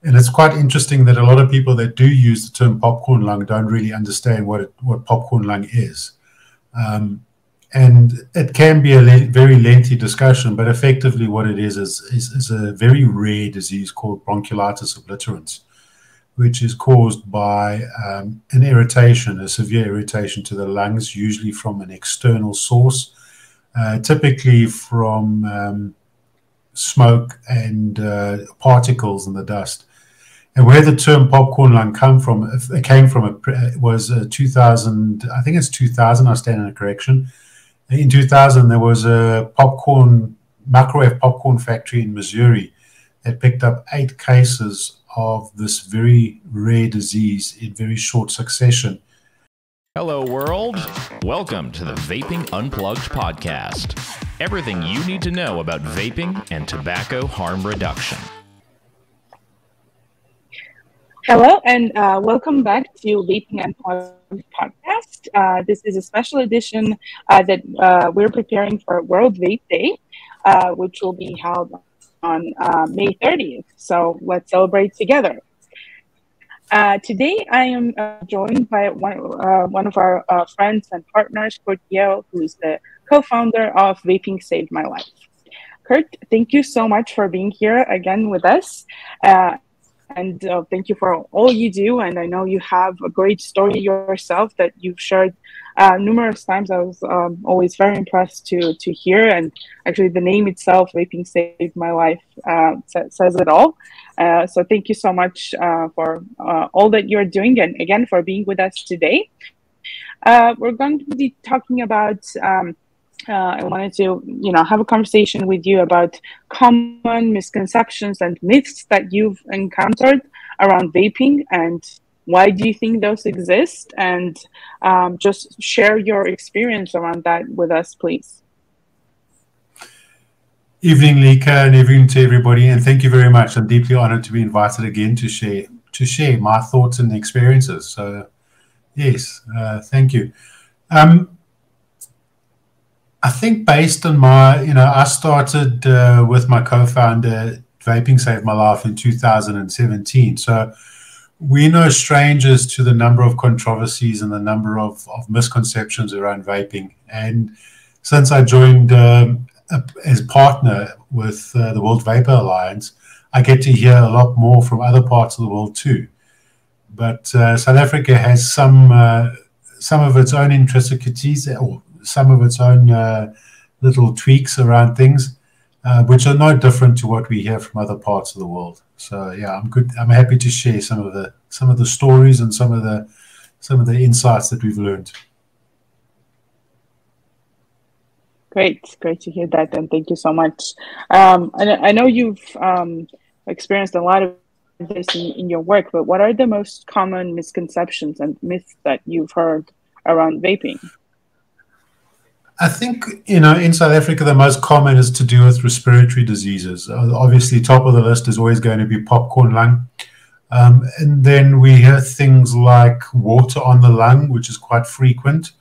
And it's quite interesting that a lot of people that do use the term popcorn lung don't really understand what popcorn lung is. And it can be a very lengthy discussion, but effectively what it is a very rare disease called bronchiolitis obliterans, which is caused by an irritation, a severe irritation to the lungs, usually from an external source, typically from smoke and particles in the dust. And where the term popcorn lung came from was 2000. I think it's 2000. I stand in a correction. In 2000, there was a microwave popcorn factory in Missouri that picked up 8 cases of this very rare disease in very short succession. Hello, world. Welcome to the Vaping Unplugged Podcast. Everything you need to know about vaping and tobacco harm reduction. Hello, and welcome back to Vaping Unplugged Podcast. This is a special edition that we're preparing for World Vape Day, which will be held on May 30th. So let's celebrate together. Today, I am joined by one of our friends and partners, Kurt Yeo, who is the co-founder of Vaping Saved My Life. Kurt, thank you so much for being here again with us. And thank you for all you do. And I know you have a great story yourself that you've shared numerous times. I was always very impressed to hear. And actually, the name itself, Vaping Saved My Life, says it all. So thank you so much for all that you're doing. And again, for being with us today. We're going to be talking about I wanted to, have a conversation with you about common misconceptions and myths that you've encountered around vaping, and why do you think those exist? And just share your experience around that with us, please. Evening, Lika, and evening to everybody, and thank you very much. I'm deeply honored to be invited again to share my thoughts and experiences. So, yes, thank you. I think based on I started with my co-founder, Vaping Saved My Life in 2017. So we're no strangers to the number of controversies and the number of misconceptions around vaping. And since I joined as partner with the World Vapers Alliance, I get to hear a lot more from other parts of the world too. But South Africa has some of its own intricacies, or some of its own little tweaks around things, which are no different to what we hear from other parts of the world. So yeah, I'm good. I'm happy to share some of the stories and some of the insights that we've learned. Great to hear that, and thank you so much. I know you've experienced a lot of this in your work, but what are the most common misconceptions and myths that you've heard around vaping? I think, in South Africa, the most common is to do with respiratory diseases. Obviously, top of the list is always going to be popcorn lung. And then we hear things like water on the lung, which is quite frequent.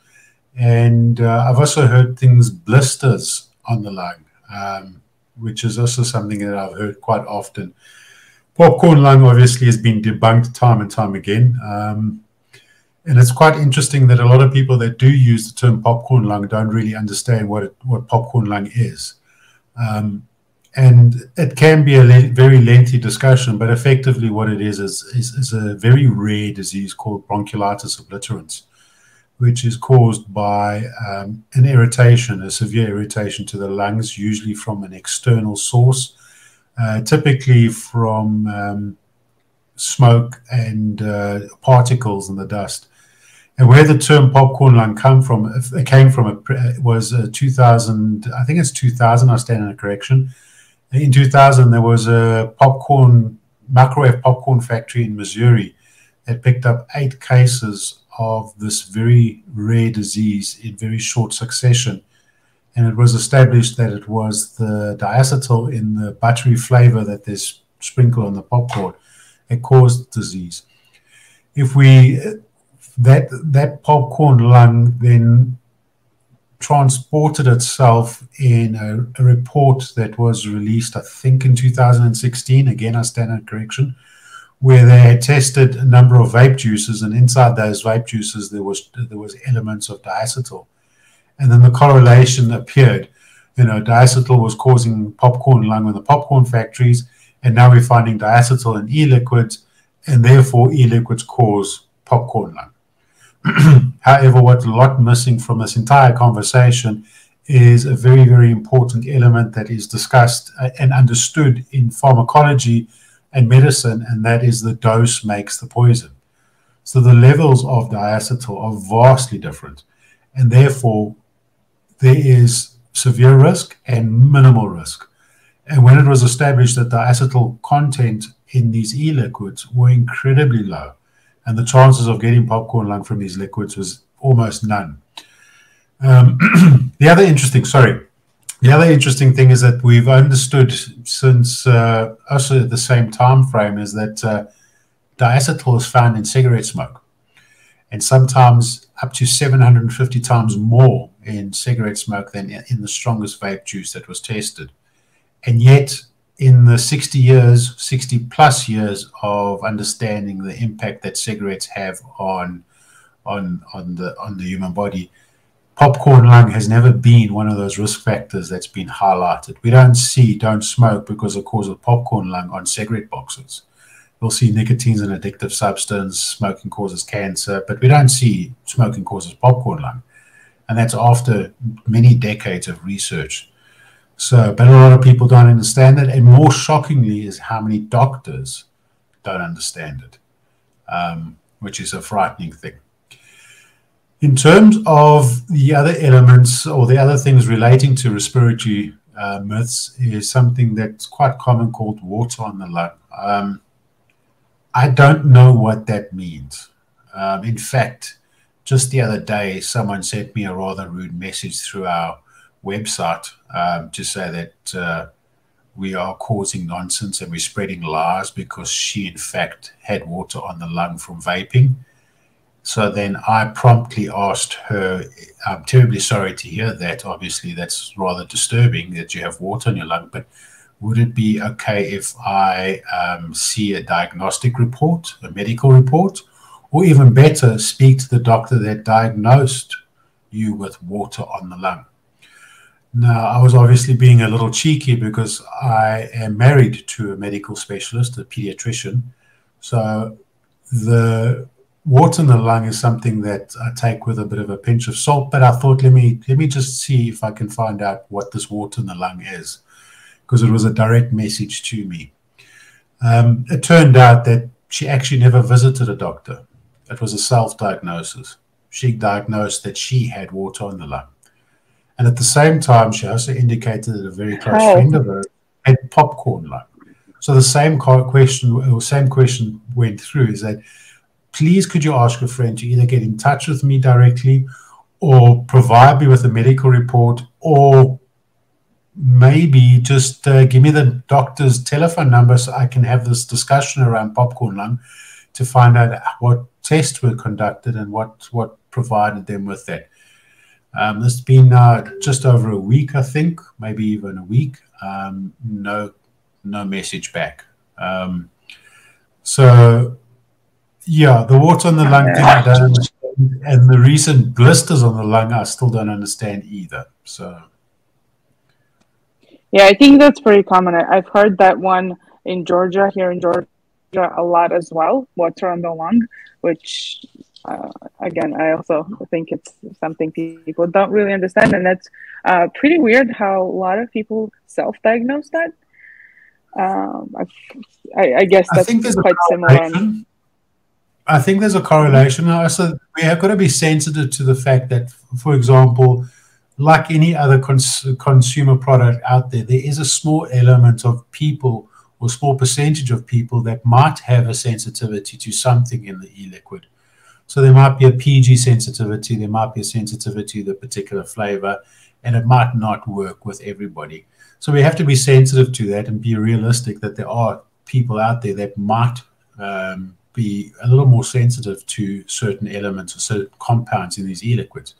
And I've also heard things, blisters on the lung, which is also something that I've heard quite often. Popcorn lung obviously has been debunked time and time again. And it's quite interesting that a lot of people that do use the term popcorn lung don't really understand what popcorn lung is. And it can be a very lengthy discussion, but effectively what it is a very rare disease called bronchiolitis obliterans, which is caused by an irritation, a severe irritation to the lungs, usually from an external source, typically from smoke and particles in the dust. And where the term popcorn lung came from was 2000. I think it's 2000. I stand in a correction. In 2000, there was a microwave popcorn factory in Missouri that picked up 8 cases of this very rare disease in very short succession. And it was established that it was the diacetyl in the buttery flavor that they sprinkle on the popcorn that caused the disease. That popcorn lung then transported itself in a report that was released, I think, in 2016. Again, I stand on correction, where they had tested a number of vape juices, and inside those vape juices there was elements of diacetyl, and then the correlation appeared. Diacetyl was causing popcorn lung in the popcorn factories, and now we're finding diacetyl in e-liquids, and therefore e-liquids cause popcorn lung. However, what's a lot missing from this entire conversation is a very, very important element that is discussed and understood in pharmacology and medicine, and that is the dose makes the poison. So the levels of diacetyl are vastly different, and therefore there is severe risk and minimal risk. And when it was established that diacetyl content in these e-liquids were incredibly low, and the chances of getting popcorn lung from these liquids was almost none. The other interesting thing is that we've understood since also at the same time frame is that diacetyl is found in cigarette smoke, and sometimes up to 750 times more in cigarette smoke than in the strongest vape juice that was tested. And yet, in the 60 plus years of understanding the impact that cigarettes have on the human body, popcorn lung has never been one of those risk factors that's been highlighted. We don't see don't smoke because it causes popcorn lung on cigarette boxes. We'll see nicotine is an addictive substance, smoking causes cancer, but we don't see smoking causes popcorn lung. And that's after many decades of research. But a lot of people don't understand it, and more shockingly is how many doctors don't understand it, which is a frightening thing. In terms of the other elements or the other things relating to respiratory myths is something that's quite common called water on the lung. I don't know what that means. In fact, just the other day, someone sent me a rather rude message through our website to say that we are causing nonsense and we're spreading lies because she, in fact, had water on the lung from vaping. So then I promptly asked her, I'm terribly sorry to hear that. Obviously, that's rather disturbing that you have water on your lung, but would it be okay if I see a diagnostic report, a medical report, or even better, speak to the doctor that diagnosed you with water on the lung? Now, I was obviously being a little cheeky because I am married to a medical specialist, a pediatrician. So the water in the lung is something that I take with a bit of a pinch of salt, but I thought, let me just see if I can find out what this water in the lung is, because it was a direct message to me. It turned out that she actually never visited a doctor. It was a self-diagnosis. She diagnosed that she had water on the lung. And at the same time, she also indicated that a very close friend of hers had popcorn lung. So the same question went through, is that, please could you ask a friend to either get in touch with me directly or provide me with a medical report, or maybe just give me the doctor's telephone number so I can have this discussion around popcorn lung to find out what tests were conducted and what provided them with that. It's been just over a week, I think, maybe even a week. No message back. So, yeah, the water on the lung thing I don't understand, and the recent blisters on the lung I still don't understand either. So, yeah, I think that's pretty common. I've heard that one in Georgia, here in Georgia, a lot as well, water on the lung, which, again, I also think it's something people don't really understand. And that's pretty weird how a lot of people self-diagnose that. I guess that's quite similar. I think there's a correlation. Also, we have got to be sensitive to the fact that, for example, like any other consumer product out there, there is a small element of people or small percentage of people that might have a sensitivity to something in the e-liquid. So there might be a PG sensitivity, there might be a sensitivity to the particular flavor, and it might not work with everybody. So we have to be sensitive to that and be realistic that there are people out there that might be a little more sensitive to certain elements or certain compounds in these e-liquids.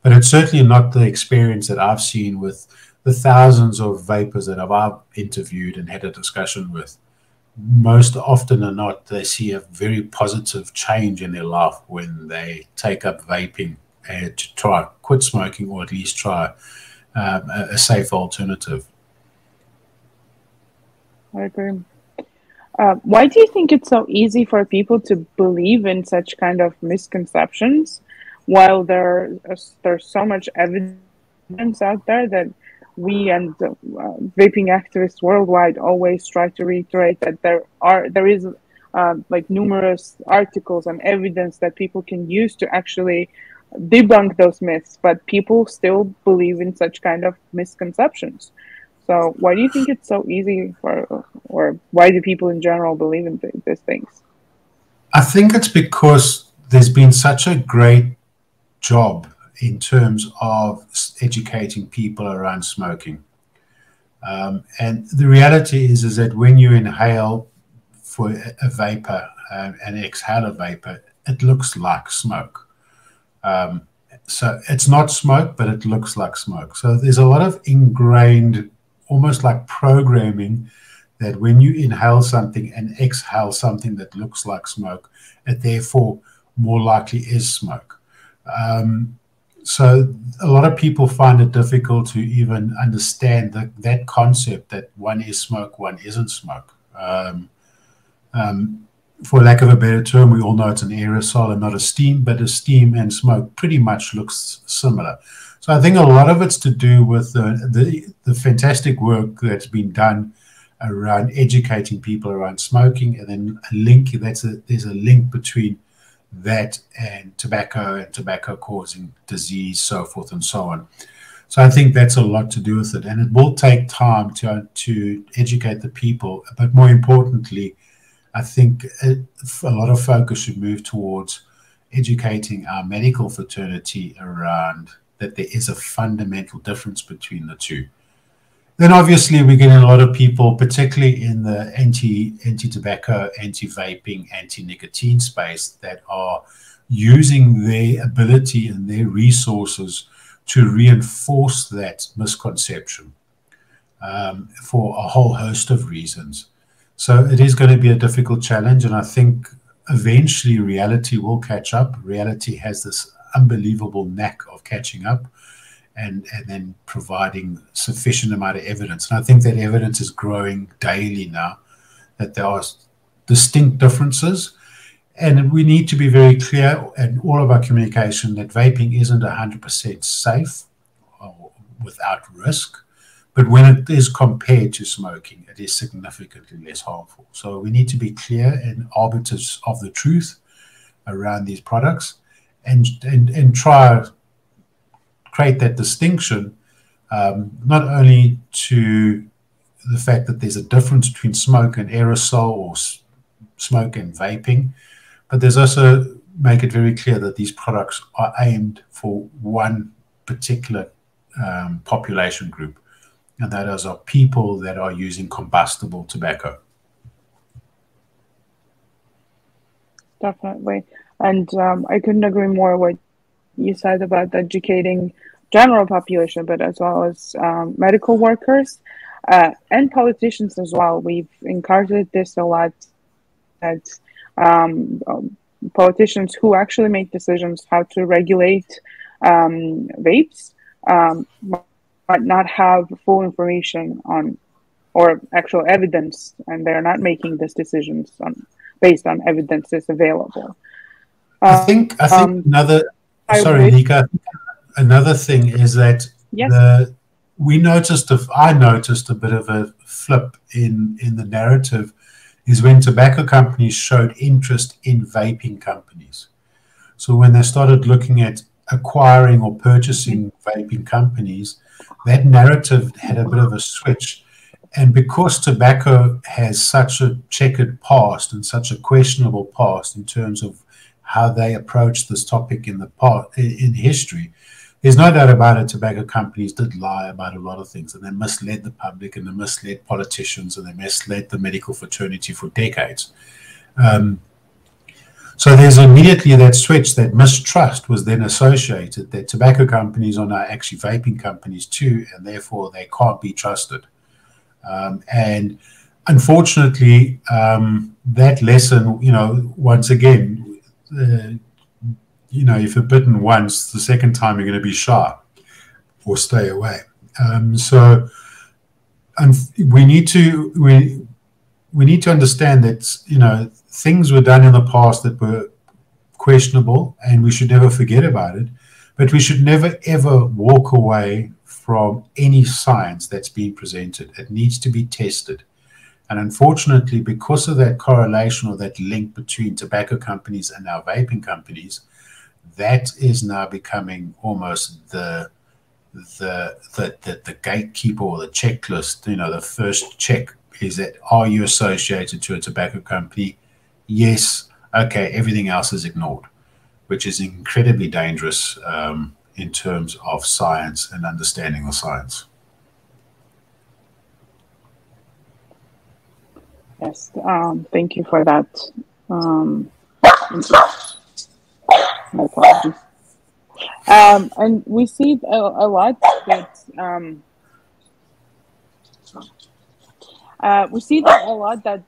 But it's certainly not the experience that I've seen with the thousands of vapors that I've interviewed and had a discussion with. most often than not, they see a very positive change in their life when they take up vaping to try quit smoking, or at least try a safe alternative. I agree. Why do you think it's so easy for people to believe in such kind of misconceptions, while there's so much evidence out there that we and vaping activists worldwide always try to reiterate that there is like numerous articles and evidence that people can use to actually debunk those myths, but people still believe in such kind of misconceptions. So why do you think it's so easy or why do people in general believe in these things? I think it's because there's been such a great job in terms of educating people around smoking. And the reality is that when you inhale for a vapor and exhale a vapor, it looks like smoke. So it's not smoke, but it looks like smoke. So there's a lot of ingrained, almost like programming, that when you inhale something and exhale something that looks like smoke, it therefore more likely is smoke. So a lot of people find it difficult to even understand that concept that one is smoke, one isn't smoke. For lack of a better term, we all know it's an aerosol and not a steam, but a steam and smoke pretty much looks similar. So I think a lot of it's to do with the fantastic work that's been done around educating people around smoking, and then there's a link between that and tobacco causing disease, so forth and so on. So I think that's a lot to do with it, and it will take time to educate the people. But more importantly, I think a lot of focus should move towards educating our medical fraternity around that there is a fundamental difference between the two. Then obviously we're getting a lot of people, particularly in the anti-tobacco, anti-vaping, anti-nicotine space, that are using their ability and their resources to reinforce that misconception for a whole host of reasons. So it is going to be a difficult challenge, and I think eventually reality will catch up. Reality has this unbelievable knack of catching up and then providing sufficient amount of evidence. And I think that evidence is growing daily now, that there are distinct differences. And we need to be very clear in all of our communication that vaping isn't 100% safe or without risk. But when it is compared to smoking, it is significantly less harmful. So we need to be clear and arbiters of the truth around these products and try create that distinction, not only to the fact that there's a difference between smoke and aerosol or smoke and vaping, but there's also make it very clear that these products are aimed for one particular population group, and that is are people that are using combustible tobacco. Definitely. And I couldn't agree more what you said about educating general population, but as well as medical workers and politicians as well. We've encountered this a lot, that politicians who actually make decisions how to regulate vapes might not have full information on or actual evidence, and they're not making these decisions based on evidence is available. I think another. Sorry, Lika. Another thing is that yes. I noticed a bit of a flip in the narrative is when tobacco companies showed interest in vaping companies. So when they started looking at acquiring or purchasing vaping companies, that narrative had a bit of a switch. And because tobacco has such a checkered past and such a questionable past in terms of how they approached this topic in history, there's no doubt about it, tobacco companies did lie about a lot of things, and they misled the public, and they misled politicians, and they misled the medical fraternity for decades. So there's immediately that switch, that mistrust was then associated, that tobacco companies are now actually vaping companies too, and therefore they can't be trusted. And unfortunately, that lesson, once again, if you're bitten once, the second time you're going to be shy or stay away. So we need to understand that things were done in the past that were questionable, and we should never forget about it. But we should never ever walk away from any science that's being presented. It needs to be tested. And unfortunately, because of that correlation or that link between tobacco companies and now vaping companies, that is now becoming almost the gatekeeper or the checklist. The first check is that, are you associated to a tobacco company? Yes. Okay. Everything else is ignored, which is incredibly dangerous in terms of science and understanding the science. Yes, thank you for that. My apologies. And we see a lot that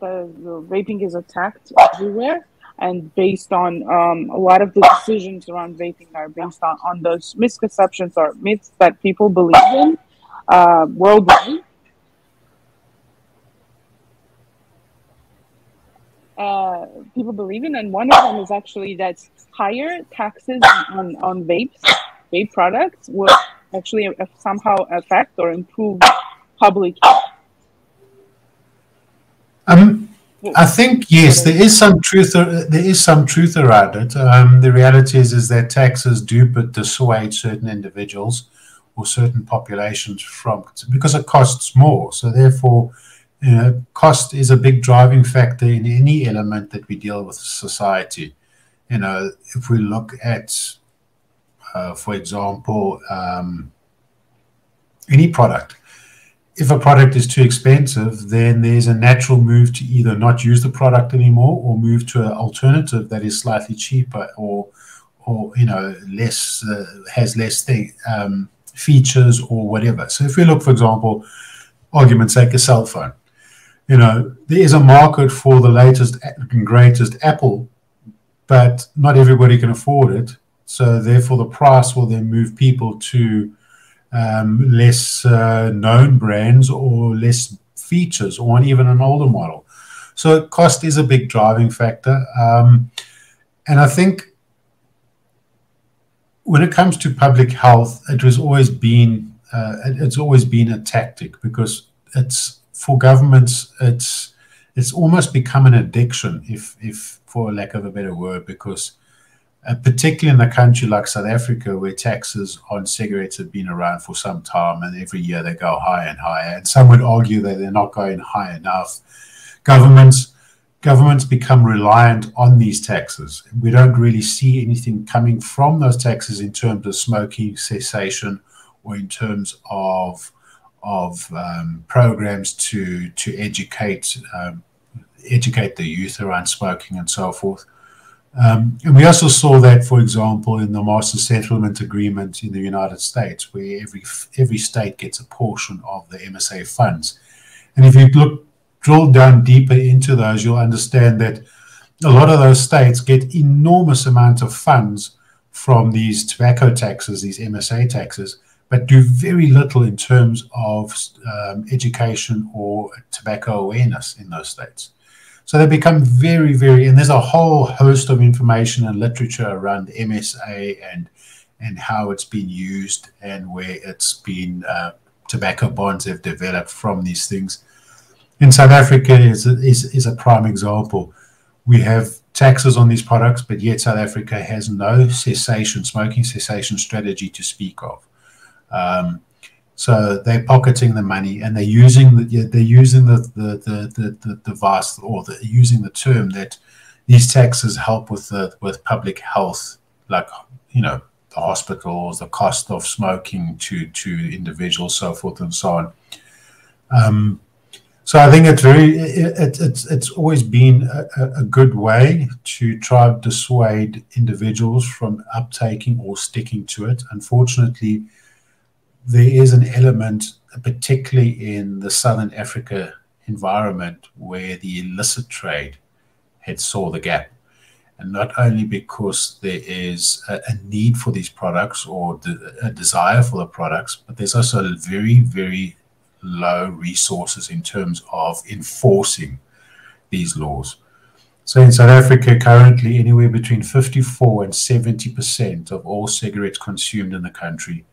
the vaping is attacked everywhere. And based on a lot of the decisions around vaping are based on those misconceptions or myths that people believe in worldwide. People believe in, and one of them is actually that higher taxes on vape products will actually somehow affect or improve public health. I think, yes, there is some truth around it. The reality is that taxes do but dissuade certain individuals or certain populations because it costs more. So therefore, cost is a big driving factor in any element that we deal with society. If we look at, for example, any product. If a product is too expensive, then there's a natural move to either not use the product anymore or move to an alternative that is slightly cheaper or less has less features or whatever. So if we look, for example, argument's sake, a cell phone. There is a market for the latest and greatest Apple, but not everybody can afford it. So therefore, the price will then move people to less known brands or less features, or even an older model. So cost is a big driving factor. And I think when it comes to public health, it's always been a tactic, because it's for governments, it's almost become an addiction, if for lack of a better word, because particularly in a country like South Africa, where taxes on cigarettes have been around for some time, and every year they go higher and higher, and some would argue that they're not going high enough. Governments become reliant on these taxes. We don't really see anything coming from those taxes in terms of smoking cessation or in terms of programs to educate the youth around smoking and so forth. And we also saw that, for example, in the Master Settlement Agreement in the United States, where every state gets a portion of the MSA funds. And if you drill down deeper into those, you'll understand that a lot of those states get enormous amounts of funds from these tobacco taxes, these MSA taxes, but do very little in terms of education or tobacco awareness in those states. So they become very, very, and there's a whole host of information and literature around MSA and how it's been used and where it's been, tobacco bonds have developed from these things. In South Africa is a prime example. We have taxes on these products, but yet South Africa has no smoking cessation strategy to speak of. So they're pocketing the money, and they're using the device, or using the term that these taxes help with public health, like the hospitals, the cost of smoking to individuals, so forth and so on. So I think it's always been a good way to try to dissuade individuals from uptaking or sticking to it. Unfortunately, there is an element, particularly in the Southern Africa environment where the illicit trade had saw the gap. And not only because there is a need for these products or a desire for the products, but there's also very, very low resources in terms of enforcing these laws. So in South Africa, currently, anywhere between 54 and 70% of all cigarettes consumed in the country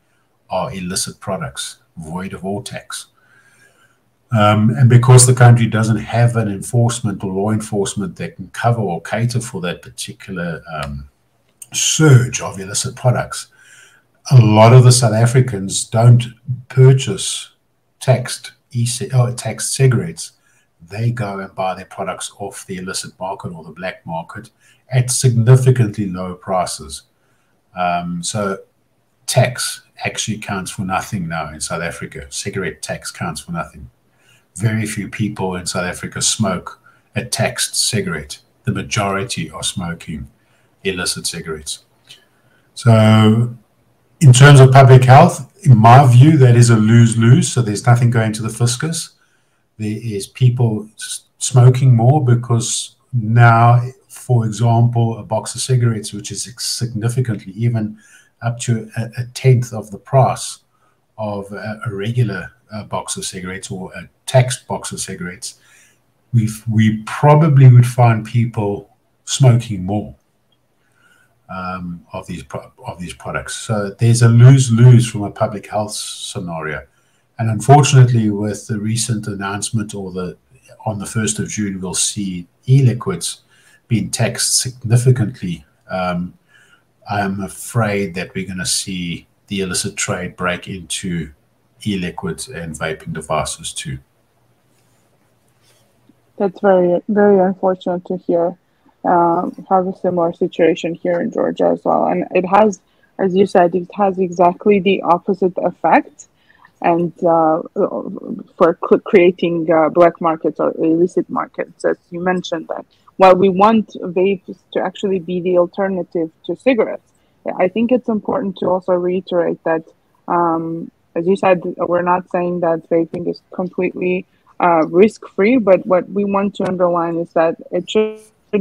are illicit products, void of all tax. And because the country doesn't have an enforcement or law enforcement that can cover or cater for that particular surge of illicit products, a lot of the South Africans don't purchase taxed cigarettes. They go and buy their products off the illicit market or the black market at significantly lower prices. So tax actually counts for nothing now in South Africa. Cigarette tax counts for nothing. Very few people in South Africa smoke a taxed cigarette. The majority are smoking illicit cigarettes. So in terms of public health, in my view, that is a lose-lose. So there's nothing going to the fiscus. There is people smoking more because now, for example, a box of cigarettes, which is significantly even up to a tenth of the price of a regular box of cigarettes or a taxed box of cigarettes, we probably would find people smoking more of these products. So there's a lose-lose from a public health scenario. And unfortunately, with the recent announcement on the 1st of June, we'll see e-liquids being taxed significantly. I'm afraid that we're going to see the illicit trade break into e-liquids and vaping devices too. That's very, very unfortunate to hear. Have a similar situation here in Georgia as well. And it has, as you said, it has exactly the opposite effect. And for creating black markets or illicit markets, as you mentioned, that while we want vapes to actually be the alternative to cigarettes, I think it's important to also reiterate that, as you said, we're not saying that vaping is completely risk-free, but what we want to underline is that it should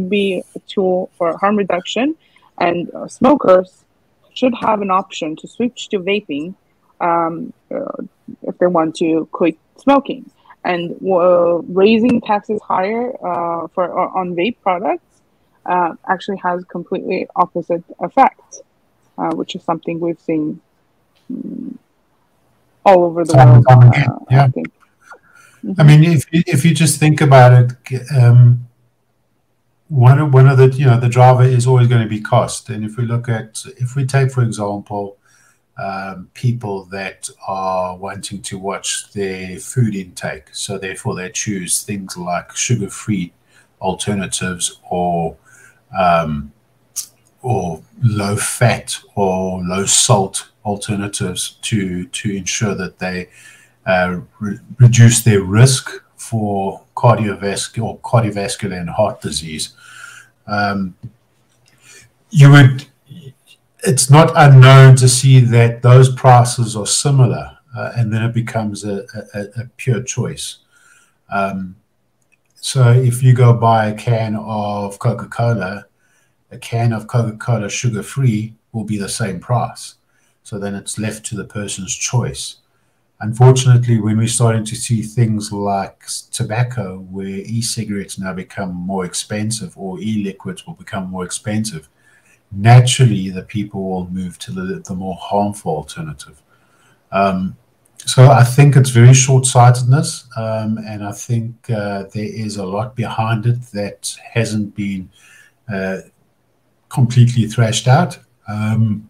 be a tool for harm reduction, and smokers should have an option to switch to vaping if they want to quit smoking. And raising taxes higher on vape products actually has completely opposite effect, which is something we've seen all over the world. Yeah. I think. I mean, if you just think about it, one of the the driver is always going to be cost. And if we take, for example, people that are wanting to watch their food intake, so therefore they choose things like sugar-free alternatives or low fat or low salt alternatives to ensure that they reduce their risk for cardiovascular and heart disease. It's not unknown to see that those prices are similar, and then it becomes a pure choice. So if you go buy a can of Coca-Cola sugar-free will be the same price. So then it's left to the person's choice. Unfortunately, when we're starting to see things like tobacco, where e-cigarettes now become more expensive or e-liquids will become more expensive, naturally the people will move to the more harmful alternative. So I think it's very short-sightedness, and I think there is a lot behind it that hasn't been completely thrashed out. And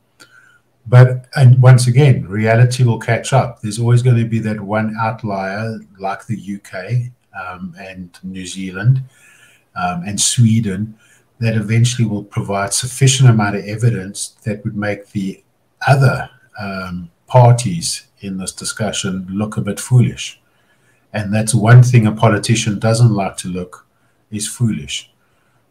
once again, reality will catch up. There's always going to be that one outlier like the UK and New Zealand and Sweden that eventually will provide sufficient amount of evidence that would make the other parties in this discussion look a bit foolish. And that's one thing a politician doesn't like to look, is foolish.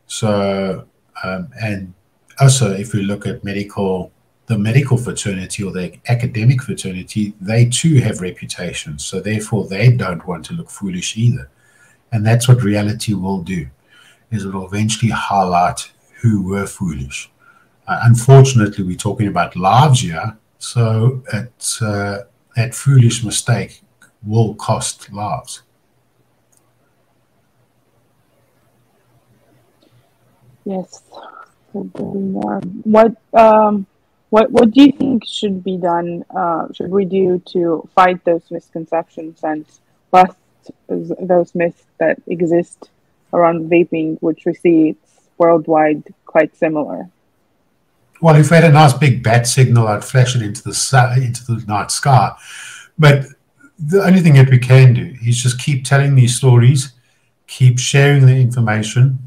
So, and also if we look at the medical fraternity or the academic fraternity, they too have reputations. So therefore they don't want to look foolish either. And that's what reality will do, is it will eventually highlight who were foolish. Unfortunately, we're talking about lives here, so that foolish mistake will cost lives. Yes. What do you think should be done? Should we do to fight those misconceptions and bust those myths that exist around vaping, which we see it's worldwide quite similar? Well, if we had a nice big bat signal, I'd flash it into the night sky. But the only thing that we can do is just keep telling these stories, keep sharing the information,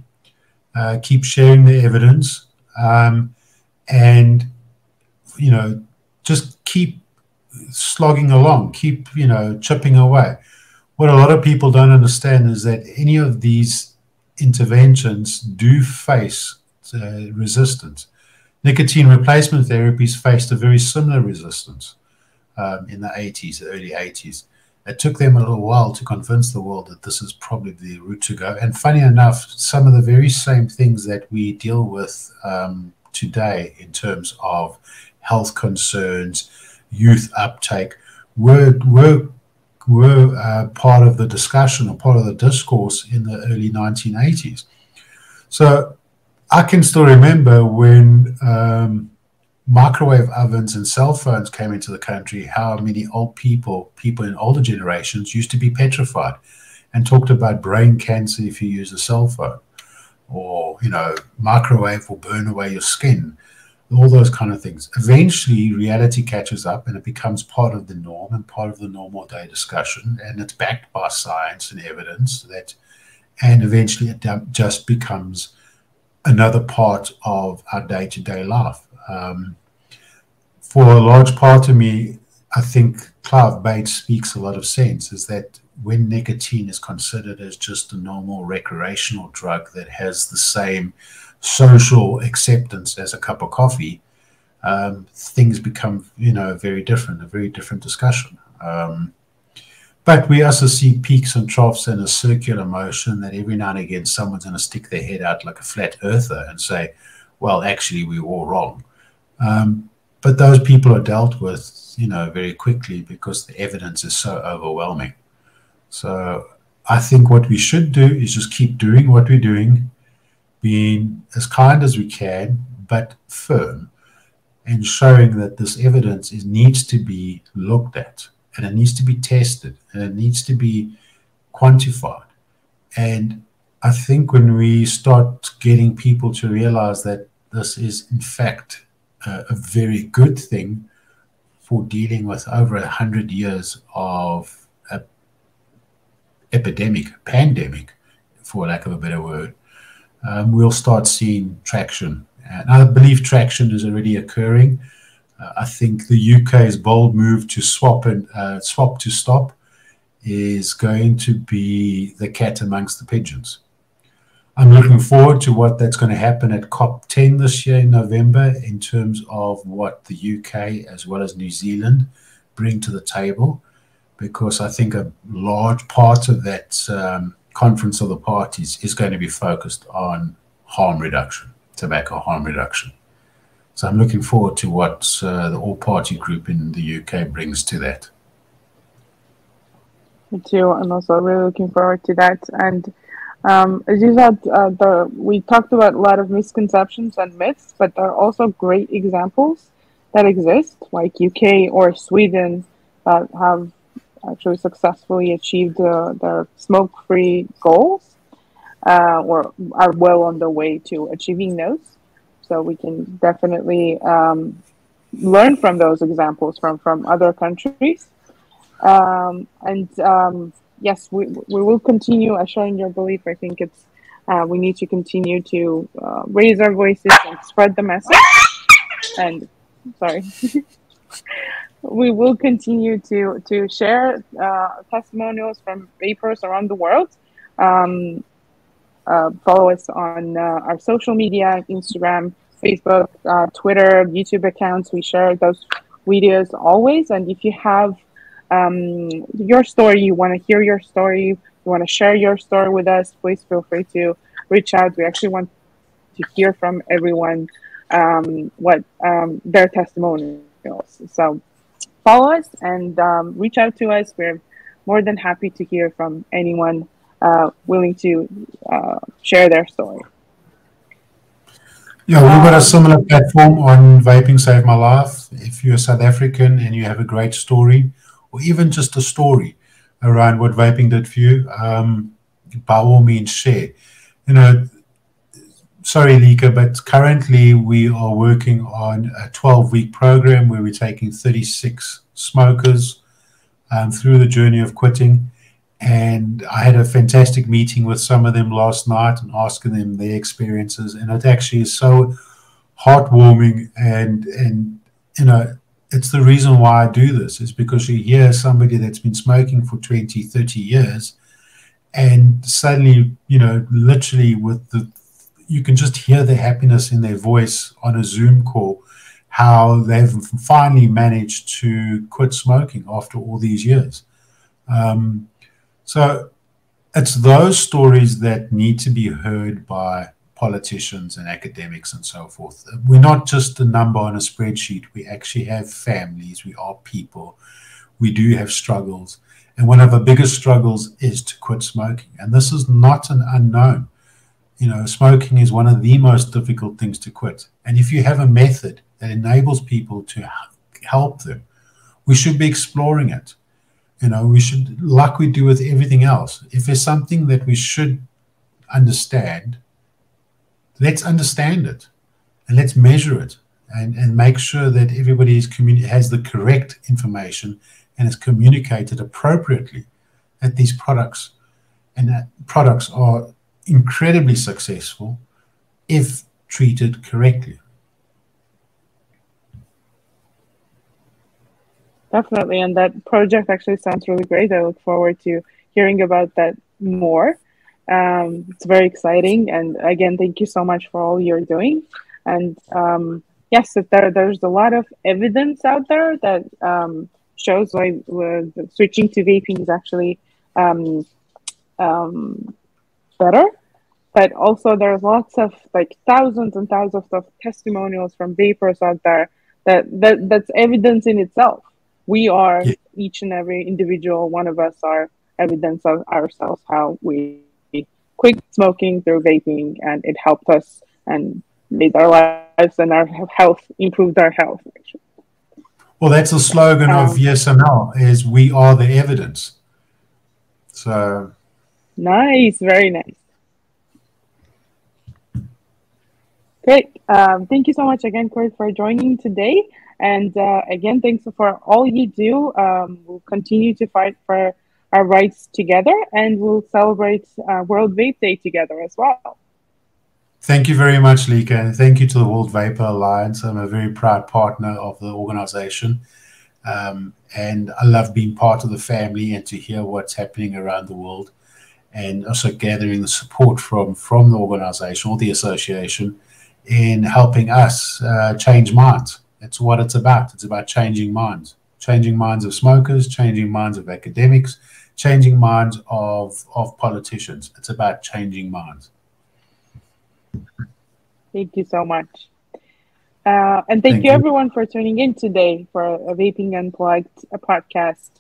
keep sharing the evidence, and just keep slogging along, keep chipping away. What a lot of people don't understand is that any of these interventions do face resistance. Nicotine replacement therapies faced a very similar resistance in the 80s, the early 80s. It took them a little while to convince the world that this is probably the route to go. And funny enough, some of the very same things that we deal with today in terms of health concerns, youth uptake, were part of the discussion or part of the discourse in the early 1980s. So I can still remember when microwave ovens and cell phones came into the country, how many people in older generations used to be petrified and talked about brain cancer if you use a cell phone, or, microwave will burn away your skin, all those kind of things. Eventually, reality catches up and it becomes part of the norm and part of the normal day discussion, and it's backed by science and evidence and eventually it just becomes another part of our day-to-day life. For a large part of me, I think Clive Bates speaks a lot of sense, is that when nicotine is considered as just a normal recreational drug that has the same social acceptance as a cup of coffee, things become, very different, a very different discussion. But we also see peaks and troughs in a circular motion that every now and again someone's going to stick their head out like a flat earther and say, well, actually, we were all wrong. But those people are dealt with, very quickly because the evidence is so overwhelming. So I think what we should do is just keep doing what we're doing, being as kind as we can, but firm, and showing that this evidence needs to be looked at, and it needs to be tested, and it needs to be quantified. And I think when we start getting people to realize that this is, in fact, a very good thing for dealing with over 100 years of pandemic, for lack of a better word, we'll start seeing traction. And I believe traction is already occurring. I think the UK's bold move to swap to stop is going to be the cat amongst the pigeons. I'm looking forward to what that's going to happen at COP10 this year in November in terms of what the UK as well as New Zealand bring to the table, because I think a large part of that conference of the parties is going to be focused on harm reduction, tobacco harm reduction. So I'm looking forward to what the all-party group in the UK brings to that. Me too. I'm also really looking forward to that. And as you said, we talked about a lot of misconceptions and myths, but there are also great examples that exist, like UK or Sweden, that have actually successfully achieved their smoke-free goals, or are well on their way to achieving those. So we can definitely learn from those examples from other countries. Yes, we will continue sharing your belief. I think we need to continue to raise our voices and spread the message. And sorry, we will continue to share testimonials from vapers around the world. Follow us on our social media, Instagram, Facebook, Twitter, YouTube accounts. We share those videos always. And if you have your story, you want to hear your story, want to share your story with us, please feel free to reach out. We actually want to hear from everyone what their testimonials. So follow us and reach out to us. We're more than happy to hear from anyone willing to share their story. Yeah, we've got a similar platform on Vaping Saved My Life. If you're South African and you have a great story, or even just a story around what vaping did for you, by all means share. You know, sorry, Lika, but currently we are working on a 12-week program where we're taking 36 smokers through the journey of quitting. And I had a fantastic meeting with some of them last night and asking them their experiences. And it actually is so heartwarming. And you know, it's the reason why I do this, is because you hear somebody that's been smoking for 20, 30 years, and suddenly, you know, literally you can just hear the happiness in their voice on a Zoom call, how they've finally managed to quit smoking after all these years. So it's those stories that need to be heard by politicians and academics and so forth. We're not just a number on a spreadsheet. We actually have families. We are people. We do have struggles. And one of the biggest struggles is to quit smoking. And this is not an unknown. You know, smoking is one of the most difficult things to quit. And if you have a method that enables people to help them, we should be exploring it. You know, we should, like we do with everything else, if there's something that we should understand, let's understand it and let's measure it and make sure that everybody has the correct information and is communicated appropriately, that these products are incredibly successful if treated correctly. Definitely, and that project actually sounds really great. I look forward to hearing about that more. It's very exciting, and again, thank you so much for all you're doing. And yes, there's a lot of evidence out there that shows why switching to vaping is actually better. But also, there's lots of thousands and thousands of testimonials from vapers out there that's evidence in itself. We are, each and every individual one of us are evidence of ourselves, how we quit smoking through vaping, and it helped us and made our lives and our health, improved our health. Well, that's the slogan of VSML, is we are the evidence. So nice, very nice. Great. Thank you so much again, Kurt, for joining today. And again, thanks for all you do. We'll continue to fight for our rights together, and we'll celebrate World Vape Day together as well. Thank you very much, Lika, and thank you to the World Vapers Alliance. I'm a very proud partner of the organization, and I love being part of the family and to hear what's happening around the world, and also gathering the support from the organization or the association in helping us change minds. That's what it's about. It's about changing minds of smokers, changing minds of academics, changing minds of politicians. It's about changing minds. Thank you so much. And thank you everyone for tuning in today for a Vaping Unplugged podcast.